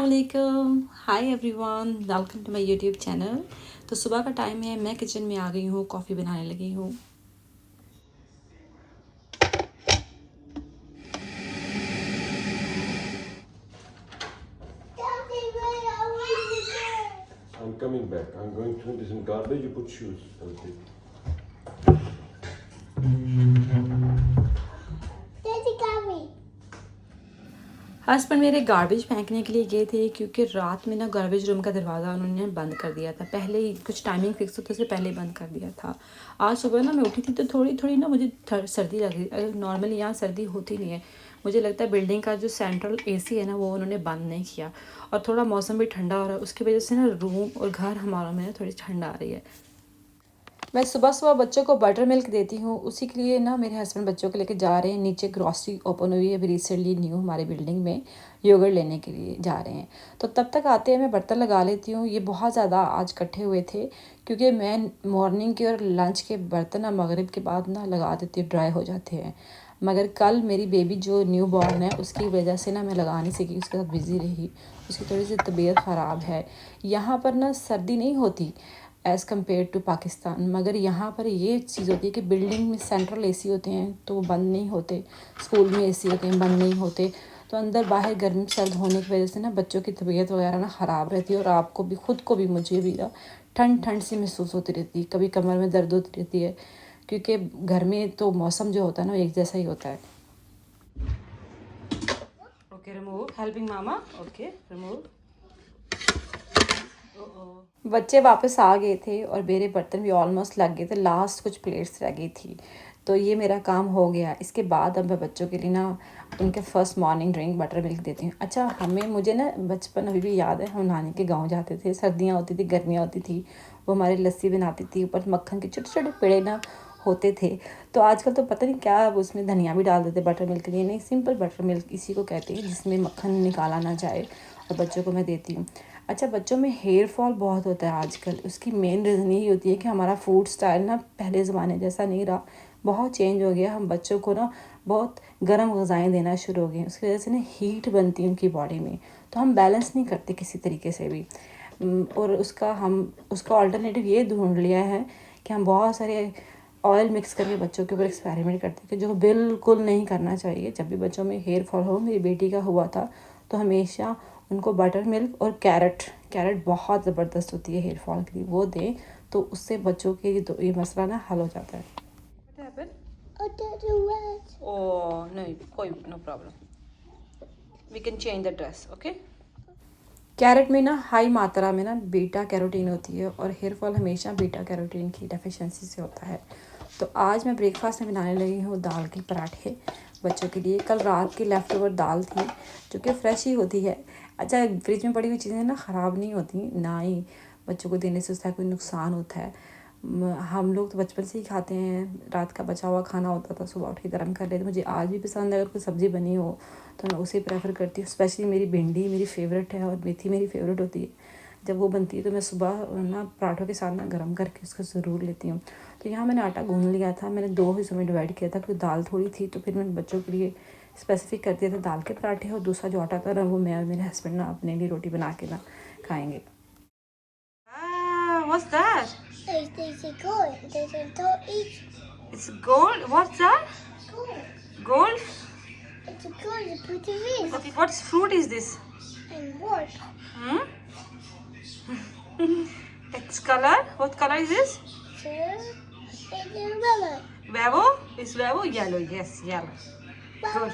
अस्सलाम वालेकुम, hi everyone, welcome to my YouTube channel. तो सुबह का टाइम है, मैं किचन में आ गई हूँ, कॉफ़ी बनाने लगी हूँ। I'm coming back. I'm going to put this in garbage. You put shoes. Okay. Husband मेरे गार्बेज फेंकने के लिए गए थे क्योंकि रात में ना गार्बेज रूम का दरवाज़ा उन्होंने बंद कर दिया था। पहले ही कुछ टाइमिंग फिक्स होता उससे पहले बंद कर दिया था। आज सुबह ना मैं उठी थी तो थोड़ी थोड़ी ना मुझे सर्दी लग रही। अगर नॉर्मली यहाँ सर्दी होती नहीं है, मुझे लगता है बिल्डिंग का जो सेंट्रल एसी है ना वो उन्होंने बंद नहीं किया, और थोड़ा मौसम भी ठंडा हो रहा है, उसकी वजह से ना रूम और घर हमारा में थोड़ी ठंड आ रही है। मैं सुबह सुबह बच्चों को बटर मिल्क देती हूँ, उसी के लिए ना मेरे हस्बैंड बच्चों को लेके जा रहे हैं नीचे। ग्रॉसरी ओपन हुई है अभी रिसेंटली न्यू हमारे बिल्डिंग में, योगर्ट लेने के लिए जा रहे हैं। तो तब तक आते हैं मैं बर्तन लगा लेती हूँ। ये बहुत ज़्यादा आज इकट्ठे हुए थे क्योंकि मैं मॉर्निंग के और लंच के बर्तन ना मगरिब के बाद ना लगा देती हूँ, ड्राई हो जाते हैं। मगर कल मेरी बेबी जो न्यू बॉर्न है उसकी वजह से ना मैं लगा नहीं सकी, उसके साथ बिज़ी रही। उसकी थोड़ी सी तबीयत ख़राब है। यहाँ पर ना सर्दी नहीं होती एज़ कम्पेयर टू पाकिस्तान, मगर यहाँ पर ये चीज़ होती है कि बिल्डिंग में सेंट्रल एसी होते हैं तो वो बंद नहीं होते, स्कूल में एसी होते हैं बंद नहीं होते, तो अंदर बाहर गर्म सर्द होने की वजह से ना बच्चों की तबीयत वगैरह ना ख़राब रहती है, और आपको भी खुद को भी मुझे भी ना ठंड ठंड सी महसूस होती रहती है, कभी कमर में दर्द होती रहती है क्योंकि घर में तो मौसम जो होता है ना वो एक जैसा ही होता है। ओके रिमूव, हेल्पिंग मामा, ओके रिमूव। बच्चे वापस आ गए थे और मेरे बर्तन भी ऑलमोस्ट लग गए थे, लास्ट कुछ प्लेट्स रह गई थी, तो ये मेरा काम हो गया। इसके बाद अब मैं बच्चों के लिए ना उनके first morning drink butter milk देती हूँ। अच्छा, मुझे ना बचपन अभी भी याद है, हम नानी के गांव जाते थे, सर्दियाँ होती थी गर्मियाँ होती थी, वो हमारी लस्सी बनाती थी, ऊपर मक्खन के छोटे छोटे पेड़े ना होते थे। तो आजकल तो पता नहीं क्या, अब उसमें धनिया भी डाल देते बटर मिल्क के लिए। नहीं, सिंपल बटर मिल्क इसी को कहते हैं जिसमें मक्खन निकाला ना जाए, और बच्चों को मैं देती हूँ। अच्छा, बच्चों में हेयर फॉल बहुत होता है आजकल, उसकी मेन रीज़न यही होती है कि हमारा फूड स्टाइल ना पहले ज़माने जैसा नहीं रहा, बहुत चेंज हो गया। हम बच्चों को ना बहुत गर्म ग़िज़ाएँ देना शुरू हो गए, उसकी वजह से ना हीट बनती है उनकी बॉडी में, तो हम बैलेंस नहीं करते किसी तरीके से भी। और उसका अल्टरनेटिव ये ढूंढ लिया है कि हम बहुत सारे ऑयल मिक्स करके बच्चों के ऊपर एक्सपेरिमेंट करते हैं, कि जो बिल्कुल नहीं करना चाहिए। जब भी बच्चों में हेयर फॉल हो, मेरी बेटी का हुआ था, तो हमेशा उनको बटर मिल्क और कैरेट बहुत ज़बरदस्त होती है हेयर फॉल के लिए, वो दें तो उससे बच्चों के ये मसला ना हल हो जाता है। ओह नहीं, कोई no problem, we can change the dress, okay. कैरेट में ना हाई मात्रा में ना बीटा कैरोटीन होती है, और हेयर फॉल हमेशा बीटा कैरोटीन की डेफिशिएंसी से होता है। तो आज मैं ब्रेकफास्ट में बनाने लगी हूँ दाल के पराठे बच्चों के लिए। कल रात की लेफ़्ट ओवर दाल थी जो कि फ्रेश ही होती है। अच्छा, फ्रिज में पड़ी हुई चीज़ें ना ख़राब नहीं होती, ना ही बच्चों को देने से उसका कोई नुकसान होता है। हम लोग तो बचपन से ही खाते हैं, रात का बचा हुआ खाना होता था सुबह उठ के गर्म कर लेते। मुझे आज भी पसंद है, अगर कोई सब्ज़ी बनी हो तो मैं उसे प्रेफर करती हूँ। स्पेशली मेरी भिंडी मेरी फेवरेट है और मेथी मेरी फेवरेट होती है। जब वो बनती है तो मैं सुबह ना पराठों के साथ ना गर्म करके उसको ज़रूर लेती हूँ। तो यहाँ मैंने आटा गूँध लिया था, मैंने 2 हिस्सों में डिवाइड किया था क्योंकि दाल थोड़ी थी, तो फिर मैंने बच्चों के लिए स्पेसिफिक कर दिया था दाल के पराठे, और दूसरा जो आटा था ना वो मैं और मेरे हस्बैंड ना अपने लिए रोटी बना के ना खाएँगे। What's that? There's a gold. There's a gold each. It's gold. What's that? Gold. Gold? It's a gold. You put it in. Okay, what fruit is this? And what? Hmm? Its color? What color is this? It's a rubber. Vavo? Is Vavo yellow? Yes, yellow. Good.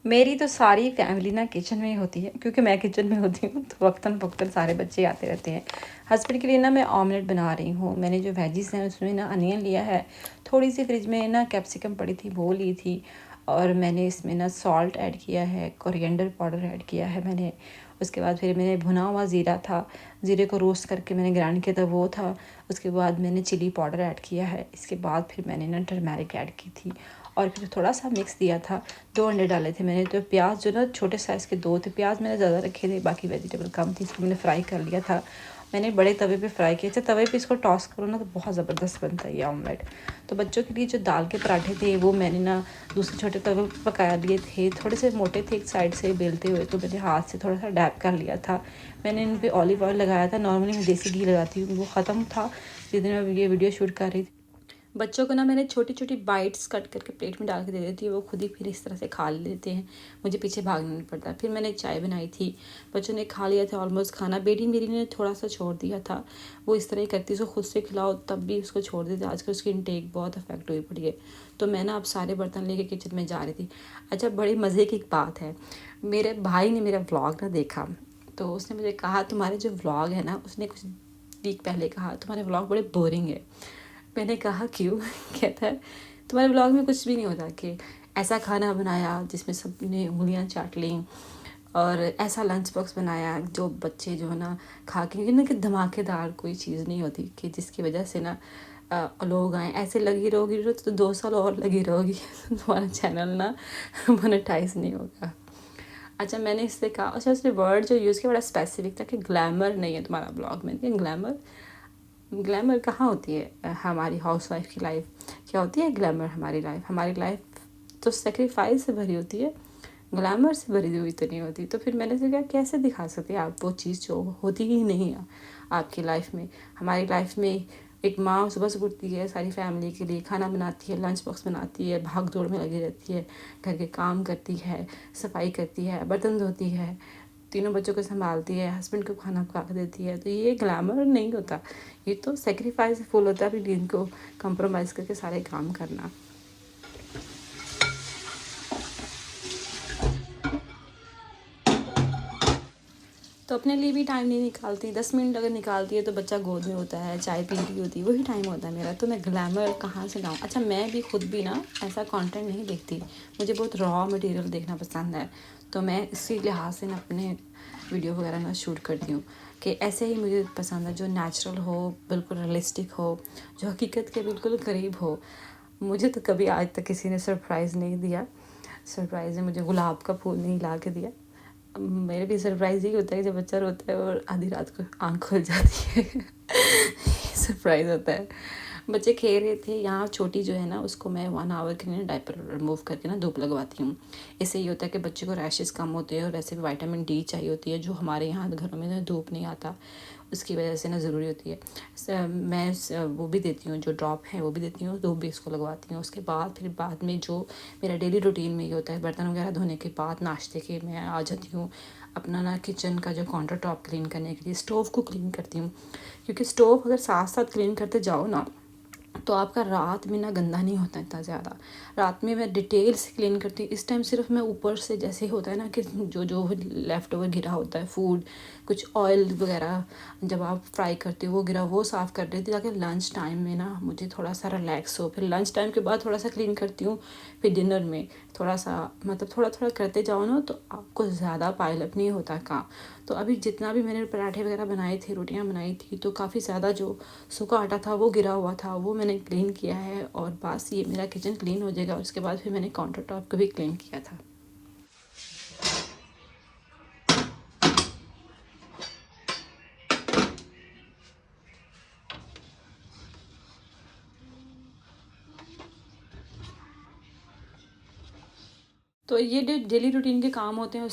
मेरी तो सारी family ना kitchen में ही होती है, क्योंकि मैं kitchen में होती हूँ तो वक्तन फ़क्तन सारे बच्चे आते रहते हैं। हस्बैंड के लिए ना मैं ऑमलेट बना रही हूँ। मैंने जो वेजिस हैं उसमें ना अनियन लिया है, थोड़ी सी फ्रिज में ना कैप्सिकम पड़ी थी वो ली थी, और मैंने इसमें ना सॉल्ट ऐड किया है, कोरिएंडर पाउडर ऐड किया है मैंने। उसके बाद फिर मैंने भुना हुआ ज़ीरा था, ज़ीरे को रोस्ट करके मैंने ग्राइंड किया था वो था। उसके बाद मैंने चिली पाउडर ऐड किया है। इसके बाद फिर मैंने ना टर्मेरिक ऐड की थी, और फिर थोड़ा सा मिक्स दिया था। 2 अंडे डाले थे मैंने। तो प्याज जो ना छोटे साइज़ के 2 थे, प्याज मैंने ज़्यादा रखे थे, बाकी वेजिटेबल कम थी, इसको मैंने फ्राई कर लिया था। मैंने बड़े तवे पे फ्राई किए। अच्छा तवे पे इसको टॉस करो ना तो बहुत ज़बरदस्त बनता है ये ऑमलेट। तो बच्चों के लिए जो दाल के पराठे थे वो मैंने ना दूसरे छोटे तवे पे पका लिए थे, थोड़े से मोटे थे एक साइड से बेलते हुए, तो मैंने हाथ से थोड़ा सा डैप कर लिया था। मैंने इन पर ऑलिव ऑयल लगाया था, नॉर्मली मैं देसी घी लगाती हूँ, वो ख़त्म था जिस दिन मैं ये वीडियो शूट कर रही थी। बच्चों को ना मैंने छोटी छोटी बाइट्स कट करके प्लेट में डाल के दे देती है, वो खुद ही फिर इस तरह से खा लेते हैं, मुझे पीछे भागना नहीं पड़ता। फिर मैंने चाय बनाई थी, बच्चों ने खा लिया था ऑलमोस्ट खाना। बेटी मेरी ने थोड़ा सा छोड़ दिया था, वो इस तरह ही करती है, उसको खुद से खिलाओ तब भी उसको छोड़ देते। आजकल उसकी इनटेक बहुत अफेक्ट हुई पड़ी है। तो मैं ना अब सारे बर्तन लेके किचन में जा रही थी। अच्छा बड़ी मज़े की एक बात है, मेरे भाई ने मेरा व्लॉग ना देखा, तो उसने मुझे कहा तुम्हारे जो व्लॉग है ना, उसने कुछ वीक पहले कहा तुम्हारे व्लॉग बड़े बोरिंग है। मैंने कहा क्यों? कहता है तुम्हारे ब्लॉग में कुछ भी नहीं होता कि ऐसा खाना बनाया जिसमें सबने उंगलियां चाट ली, और ऐसा लंच बॉक्स बनाया जो बच्चे जो है ना खा के ना कि धमाकेदार कोई चीज़ नहीं होती कि जिसकी वजह से ना लोग आए। ऐसे लगी रहोगी तो 2 साल और लगी रहोगी तुम्हारा चैनल ना मोनेटाइज नहीं होगा। अच्छा मैंने इससे कहा, अच्छा उसने वर्ड जो यूज़ किया बड़ा स्पेसिफिक था कि ग्लैमर नहीं है तुम्हारा ब्लॉग में। ग्लैमर कहाँ होती है हमारी हाउसवाइफ की लाइफ? क्या होती है ग्लैमर? हमारी लाइफ तो सेक्रीफाइस से भरी होती है, ग्लैमर से भरी हुई तो नहीं होती। तो फिर मैंने सोचा कैसे दिखा सकते हैं आप वो चीज़ जो होती ही नहीं है आपकी लाइफ में। हमारी लाइफ में एक माँ सुबह से उठती है, सारी फैमिली के लिए खाना बनाती है, लंच बॉक्स बनाती है, भाग दौड़ में लगी रहती है, घर के काम करती है, सफाई करती है, बर्तन धोती है, तीनों बच्चों को संभालती है, हस्बैंड को खाना पका के देती है। तो ये ग्लैमर नहीं होता, ये तो सेक्रीफाइस फुल होता है, अपनी नींद को कंप्रोमाइज़ करके सारे काम करना। तो अपने लिए भी टाइम नहीं निकालती, 10 मिनट अगर निकालती है तो बच्चा गोद में होता है, चाय पी रही होती है, वही टाइम होता है मेरा। तो मैं ग्लैमर कहाँ से लाऊँ? अच्छा मैं भी खुद भी ना ऐसा कंटेंट नहीं देखती, मुझे बहुत रॉ मटेरियल देखना पसंद है। तो मैं इसी लिहाज से ना अपने वीडियो वगैरह ना शूट करती हूँ कि ऐसे ही मुझे पसंद है, जो नेचुरल हो, बिल्कुल रियलिस्टिक हो, जो हकीकत के बिल्कुल करीब हो। मुझे तो कभी आज तक किसी ने सरप्राइज़ नहीं दिया, सरप्राइज़ ने मुझे गुलाब का फूल नहीं ला के दिया। मेरे भी सरप्राइज़ यही होता है कि जब बच्चा रोता है और आधी रात को आँख खुल जाती है सरप्राइज़ होता है। बच्चे खेल रहे थे, यहाँ छोटी जो है ना उसको मैं 1 आवर के लिए डायपर रिमूव करके ना धूप लगवाती हूँ। इससे ये होता है कि बच्चे को रैशेस कम होते हैं, और वैसे भी विटामिन डी चाहिए होती है जो हमारे यहाँ घरों में ना धूप नहीं आता, उसकी वजह से ना ज़रूरी होती है। मैं वो भी देती हूँ, जो ड्रॉप है वो भी देती हूँ, धूप भी इसको लगवाती हूँ। उसके बाद फिर बाद में जो मेरा डेली रूटीन में ये होता है, बर्तन वगैरह धोने के बाद नाश्ते के मैं आ जाती हूँ अपना ना किचन का जो काउंटर टॉप क्लीन करने के लिए, स्टोव को क्लीन करती हूँ। क्योंकि स्टोव अगर साथ साथ क्लीन करते जाओ ना तो आपका रात में ना गंदा नहीं होता इतना ज़्यादा। रात में मैं डिटेल से क्लीन करती हूँ। इस टाइम सिर्फ मैं ऊपर से जैसे होता है ना कि जो जो लेफ़्ट ओवर गिरा होता है फूड, कुछ ऑयल वगैरह जब आप फ्राई करते हो वो गिरा, वो साफ़ कर देती हूँ ताकि लंच टाइम में ना मुझे थोड़ा सा रिलैक्स हो। फिर लंच टाइम के बाद थोड़ा सा क्लीन करती हूँ, फिर डिनर में थोड़ा सा, मतलब थोड़ा थोड़ा करते जाओ ना तो आपको ज़्यादा पाइलअप नहीं होता काम। तो अभी जितना भी मैंने पराठे वगैरह बनाए थे, रोटियां बनाई थी, तो काफ़ी ज़्यादा जो सूखा आटा था वो गिरा हुआ था, वो मैंने क्लीन किया है। और बस ये मेरा किचन क्लीन हो जाएगा। उसके बाद फिर मैंने काउंटर टॉप को भी क्लीन किया था। तो ये डेली रूटीन के काम होते हैं।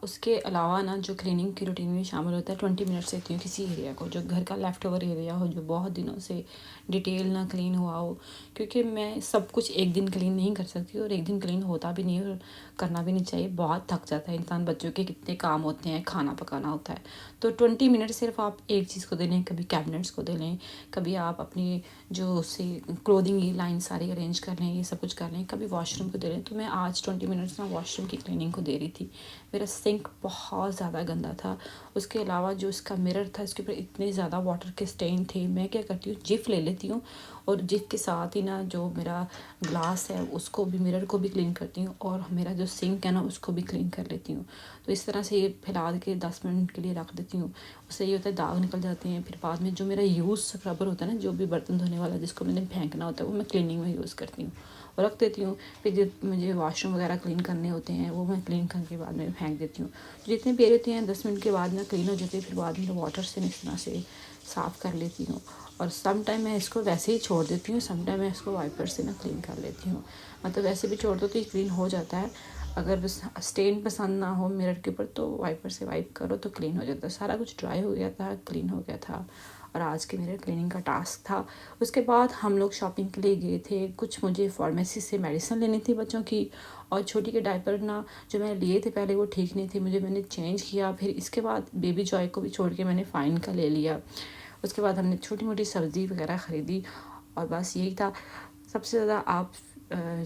उसके अलावा ना जो क्लीनिंग की रूटीन में शामिल होता है, 20 मिनट्स देती हूँ किसी एरिया को, जो घर का लेफ़्ट ओवर एरिया हो, जो बहुत दिनों से डिटेल ना क्लीन हुआ हो। क्योंकि मैं सब कुछ एक दिन क्लीन नहीं कर सकती, और एक दिन क्लीन होता भी नहीं, और करना भी नहीं चाहिए, बहुत थक जाता है इंसान। बच्चों के कितने काम होते हैं, खाना पकाना होता है। तो 20 मिनट सिर्फ आप एक चीज़ को दे लें, कभी कैबिनेट्स को दे लें, कभी आप अपनी जो से क्लोथिंग की लाइन सारी अरेंज कर लें, ये सब कुछ कर लें, कभी वॉशरूम को दे लें। तो मैं आज 20 मिनट्स ना वॉशरूम की क्लीनिंग को दे रही थी। मेरा सिंक बहुत ज़्यादा गंदा था। उसके अलावा जो इसका मिरर था, इसके ऊपर इतने ज़्यादा वाटर के स्टेन थे। मैं क्या करती हूँ, जिफ ले लेती हूँ, और जिफ के साथ ही ना जो मेरा ग्लास है उसको भी, मिरर को भी क्लीन करती हूँ, और मेरा जो सिंक है ना उसको भी क्लीन कर लेती हूँ। तो इस तरह से ये फैला के 10 मिनट के लिए रख देती हूँ। उससे ये होता है दाग निकल जाते हैं। फिर बाद में जो मेरा यूज़ स्क्रबर होता है ना, जो भी बर्तन धोने वाला जिसको मैंने फेंकना होता है, वो मैं क्लीनिंग में यूज़ करती हूँ और रख देती हूँ। फिर जब मुझे वॉशरूम वगैरह क्लीन करने होते हैं वो मैं क्लीन करके बाद में फेंक देती हूँ। जितने पेड़ होते हैं 10 मिनट के बाद में क्लीन हो जाते हैं। फिर बाद में वाटर से इस तरह से साफ़ कर लेती हूँ। और सम टाइम मैं इसको वैसे ही छोड़ देती हूँ, सम टाइम मैं इसको वाइपर से ना क्लीन कर लेती हूँ। मतलब वैसे भी छोड़ दो तो ये क्लीन हो जाता है। अगर स्टेन पसंद ना हो मिरर के ऊपर तो वाइपर से वाइप करो तो क्लीन हो जाता है। सारा कुछ ड्राई हो गया था, क्लीन हो गया था। और आज के मेरे क्लीनिंग का टास्क था। उसके बाद हम लोग शॉपिंग के लिए गए थे। कुछ मुझे फार्मेसी से मेडिसिन लेनी थी बच्चों की, और छोटी के डायपर ना जो मैंने लिए थे पहले वो ठीक नहीं थे, मैंने चेंज किया। फिर इसके बाद बेबी जॉय को भी छोड़ के मैंने फाइन का ले लिया। उसके बाद हमने छोटी मोटी सब्ज़ी वगैरह ख़रीदी और बस यही था। सबसे ज़्यादा आप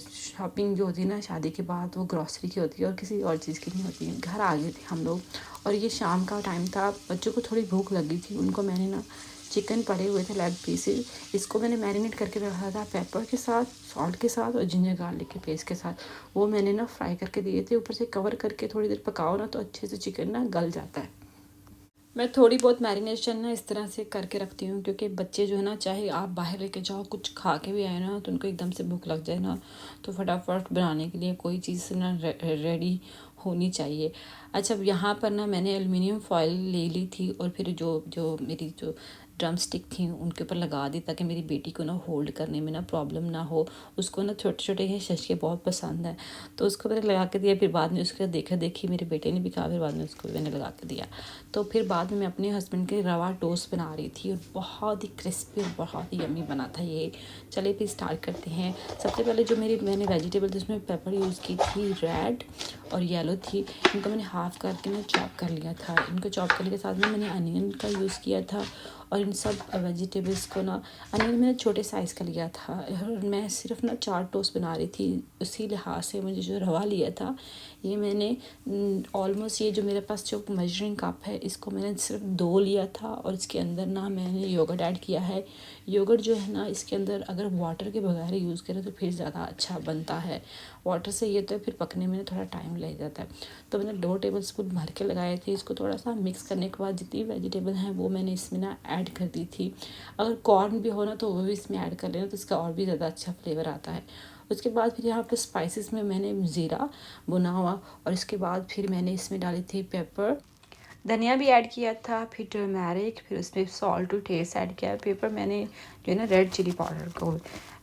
शॉपिंग जो होती है ना शादी के बाद, वो ग्रॉसरी की होती है और किसी और चीज़ की नहीं होती है। घर आ गए थे हम लोग और ये शाम का टाइम था। बच्चों को थोड़ी भूख लगी थी, उनको मैंने ना चिकन पड़े हुए थे लेग पीसेस, इसको मैंने मैरिनेट करके रखा था पेपर के साथ, सॉल्ट के साथ और जिंजर गार्लिक के पेस्ट के साथ। वो मैंने ना फ्राई करके दिए थे। ऊपर से कवर करके थोड़ी देर पकाओ ना तो अच्छे से चिकन ना गल जाता है। मैं थोड़ी बहुत मैरिनेशन ना इस तरह से करके रखती हूँ, क्योंकि बच्चे जो है ना, चाहे आप बाहर लेके जाओ कुछ खा के भी आए ना तो उनको एकदम से भूख लग जाए ना, तो फटाफट बनाने के लिए कोई चीज़ ना रेडी होनी चाहिए। अच्छा, अब यहाँ पर ना मैंने एल्युमिनियम फॉयल ले ली थी और फिर जो मेरी जो ड्रम स्टिक थी उनके ऊपर लगा दी, ताकि मेरी बेटी को ना होल्ड करने में ना प्रॉब्लम ना हो। उसको ना छोटे छोटे ये शशके बहुत पसंद है, तो उसको मैंने लगा के दिया। फिर बाद में उसके देखा देखी मेरे बेटे ने भी कहा, फिर बाद में उसको मैंने लगा के दिया। तो फिर बाद में मैं अपने हस्बैंड के रवा टोस्ट बना रही थी और बहुत ही क्रिस्पी और बहुत ही यम्मी बना था ये। चलिए फिर स्टार्ट करते हैं। सबसे पहले जो मैंने वेजिटेबल जिसमें पेपर यूज़ की थी, रेड और येलो थी, इनको मैंने हाफ़ करके ना चॉप कर लिया था। इनको चॉप करने के साथ में मैंने अनियन का यूज़ किया था और इन सब वेजिटेबल्स को ना, अनियन मैंने छोटे साइज़ का लिया था और मैं सिर्फ ना 4 टोस्ट बना रही थी। उसी लिहाज से मुझे जो रवा लिया था, ये मैंने ऑलमोस्ट, ये जो मेरे पास जो मेजरिंग कप है इसको मैंने सिर्फ 2 लिया था और इसके अंदर ना मैंने योगर्ट ऐड किया है। योगर्ट जो है ना, इसके अंदर अगर वाटर के बगैर यूज़ करें तो फिर ज़्यादा अच्छा बनता है। वाटर से ये तो फिर पकने में थोड़ा टाइम लग जाता है। तो मैंने 2 टेबलस्पून भर के लगाए थे। इसको थोड़ा सा मिक्स करने के बाद जितनी वेजिटेबल हैं वो मैंने इसमें ना ऐड कर दी थी। अगर कॉर्न भी हो ना तो वो भी इसमें ऐड कर लेना, तो इसका और भी ज़्यादा अच्छा फ्लेवर आता है। उसके बाद फिर यहाँ पे स्पाइसेस में मैंने ज़ीरा भुना हुआ और इसके बाद फिर मैंने इसमें डाली थी पेपर, धनिया भी ऐड किया था, फिर टर्मेरिक, फिर उसमें सॉल्ट टू टेस्ट ऐड किया। पेपर मैंने जो है ना रेड चिली पाउडर को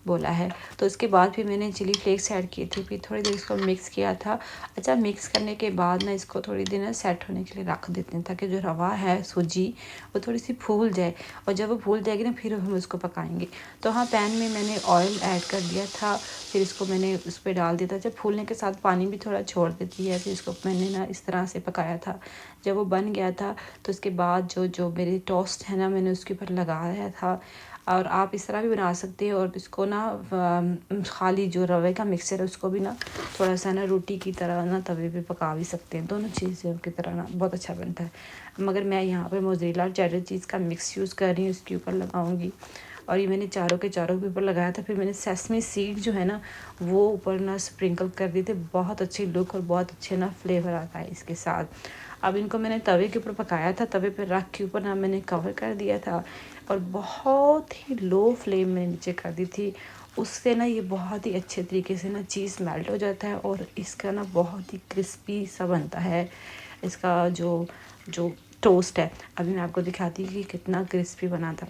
बोला है। तो उसके बाद फिर मैंने चिली फ्लेक्स ऐड किए थे। फिर थोड़ी देर इसको मिक्स किया था। अच्छा, मिक्स करने के बाद ना इसको थोड़ी देर ना सेट होने के लिए रख देते हैं, ताकि जो रवा है सूजी वो थोड़ी सी फूल जाए, और जब वो फूल जाएगी ना फिर हम उसको पकाएंगे। तो हाँ, पैन में मैंने ऑयल ऐड कर दिया था, फिर इसको मैंने उस पर डाल दिया था। जब फूलने के साथ पानी भी थोड़ा छोड़ देती है, फिर इसको मैंने ना इस तरह से पकाया था। जब वो बन गया था तो उसके बाद जो मेरी टोस्ट है ना, मैंने उसके ऊपर लगाया था। और आप इस तरह भी बना सकते हैं और इसको ना खाली जो रवे का मिक्सचर है उसको भी ना थोड़ा सा ना रोटी की तरह ना तवे पे पका भी सकते हैं। दोनों चीज़ें की तरह ना बहुत अच्छा बनता है। मगर मैं यहाँ पर मोज़रेला और चेडर चीज़ का मिक्स यूज़ कर रही हूँ, इसके ऊपर लगाऊंगी। और ये मैंने चारों के ऊपर लगाया था। फिर मैंने सेसमी सीड जो है ना वो ऊपर ना स्प्रिंकल कर दिए थे। बहुत अच्छी लुक और बहुत अच्छे ना फ्लेवर आता है इसके साथ। अब इनको मैंने तवे के ऊपर पकाया था, तवे पे रख के ऊपर ना मैंने कवर कर दिया था और बहुत ही लो फ्लेम में नीचे कर दी थी। उससे ना ये बहुत ही अच्छे तरीके से ना चीज़ मेल्ट हो जाता है और इसका ना बहुत ही क्रिस्पी सा बनता है। इसका जो जो टोस्ट है, अभी मैं आपको दिखाती हूँ कि कितना क्रिस्पी बना था।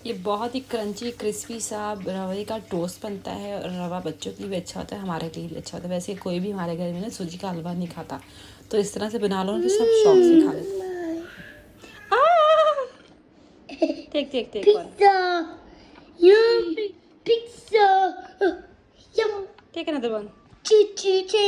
ये बहुत ही क्रंची क्रिस्पी सा रवे का टोस्ट बनता है और रवा बच्चों के लिए भी अच्छा होता है, हमारे लिए भी अच्छा होता है। वैसे कोई भी हमारे घर में ना सूजी का हलवा नहीं खाता, तो इस तरह से बना लो ना तो सब शौक से खा लेते हैं। देख Pizza! Yum! Pizza! Yum! Take another one. Choo-choo-choo!